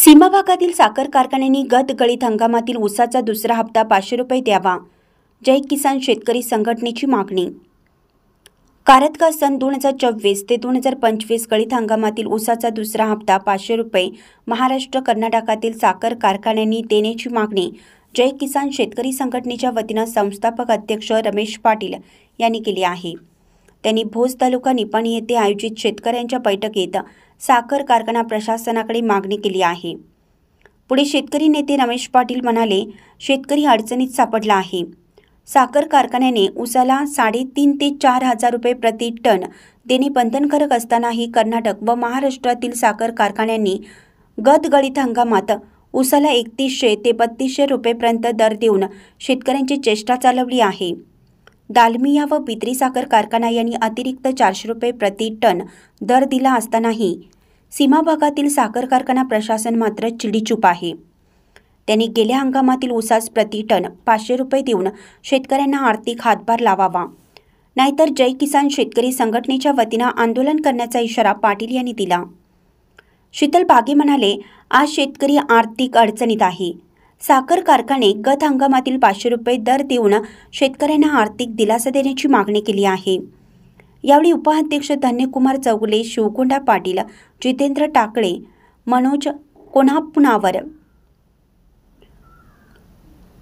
सीमा भागातील साखर कारखान्यांनी गत गळीत हंगामातील ऊसाचा दुसरा हप्ता 500 रुपये द्यावा. जय किसान शेतकरी संघटनेची मागणी. कारतका सन 2024 ते 2025 गळीत हंगामातील ऊसाचा दुसरा हप्ता 500 रुपये महाराष्ट्र कर्नाटकातील साखर कारखान्यांनी देण्याची मागणी जय किसान शेतकरी संघटनेच्या वतीनं संस्थापक अध्यक्ष रमेश पाटील यांनी केली आहे. त्यांनी भोस तालुका निपाणी येथे आयोजित शेतकऱ्यांच्या बैठकीत साखर कारखाना प्रशासनाकडे मागणी केली आहे. पुढे शेतकरी नेते रमेश पाटील म्हणाले, शेतकरी अडचणीत सापडला आहे. साखर कारखान्याने ऊसाला 3.5 ते 4 हजार रुपये प्रति टन देणे बंधनकारक असतानाही कर्नाटक व महाराष्ट्रातील साखर कारखान्यांनी गत गळीत हंगामात ऊसाला 3100 ते 3200 रुपयेपर्यंत दर देऊन शेतकऱ्यांची चेष्टा चालवली आहे. दालमिया व पित्री साखर कारखाना यांनी अतिरिक्त 400 रुपये प्रति टन दर दिला असतानाही सीमा भागातील साखर कारखाना प्रशासन मात्र चिडीचूप आहे. त्यांनी गेल्या हंगामातील ऊसास प्रति टन 500 रुपये देऊन शेतकऱ्यांना आर्थिक हातभार लावावा, नाहीतर जय किसान शेतकरी संघटनेच्या वतीनं आंदोलन करण्याचा इशारा पाटील यांनी दिला. शीतल बागे म्हणाले, आज शेतकरी आर्थिक अडचणीत आहे. साखर कारखाने गत हंगामातील 500 रुपये दर देऊन शेतकऱ्यांना आर्थिक दिलासा देण्याची मागणी केली आहे. यावेळी उपाध्यक्ष धन्यकुमार चौगुले, शिवकोंडा पाटील, जितेंद्र टाकळे, मनोज कोन्हापुनावर,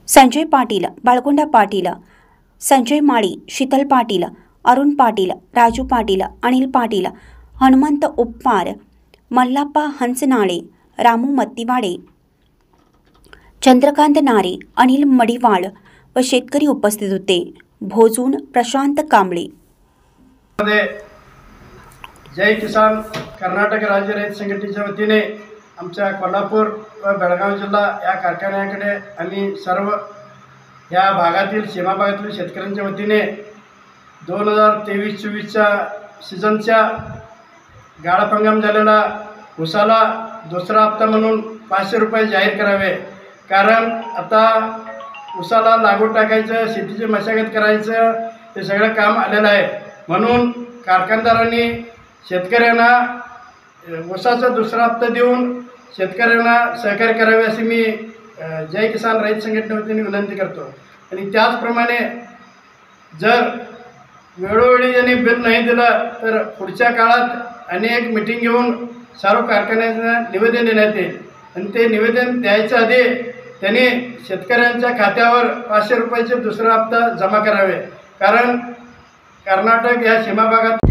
संजय पाटील, बाळगोंडा पाटील, संजय माळी, शीतल पाटील, अरुण पाटील, राजू पाटील, अनिल पाटील, हनुमंत उपवार, मल्लाप्पा हंसनाळे, रामू मत्तीवाडे, चंद्रकांत नारे, अनिल मडिवाळ व शेतकरी उपस्थित होते. भोजून प्रशांत कांबळे. जय किसान कर्नाटक राज्य रयत संघटनेच्या वतीने आमच्या कोल्हापूर व बेळगाव जिल्हा या कारखान्याकडे आम्ही सर्व या भागातील सीमा भागातील शेतकऱ्यांच्या वतीने 2023-24च्या सीझनच्या गाळप हंगाम झालेला ऊसाला दुसरा हप्ता म्हणून 500 रुपये जाहीर करावे. कारण आता ऊसाला लागवड टाकायचं, शेतीची मशागत करायचं, हे सगळं काम आलेलं आहे. म्हणून कारखानदारांनी शेतकऱ्यांना ऊसाचा दुसरा हप्ता देऊन शेतकऱ्यांना सहकार्य करावे अशी मी जय किसान रयत संघटनेवतीने विनंती करतो. आणि त्याचप्रमाणे जर वेळोवेळी यांनी बिल नाही दिलं तर पुढच्या काळात अनेक मीटिंग घेऊन सर्व कारखान्यांना निवेदन देण्यात येईल. आणि ते निवेदन द्यायच्या आधी त्यांनी शेतकऱ्यांच्या खात्यावर 500 रुपयाचे दुसरा हप्ता जमा करावे. कारण कर्नाटक या सीमा भागात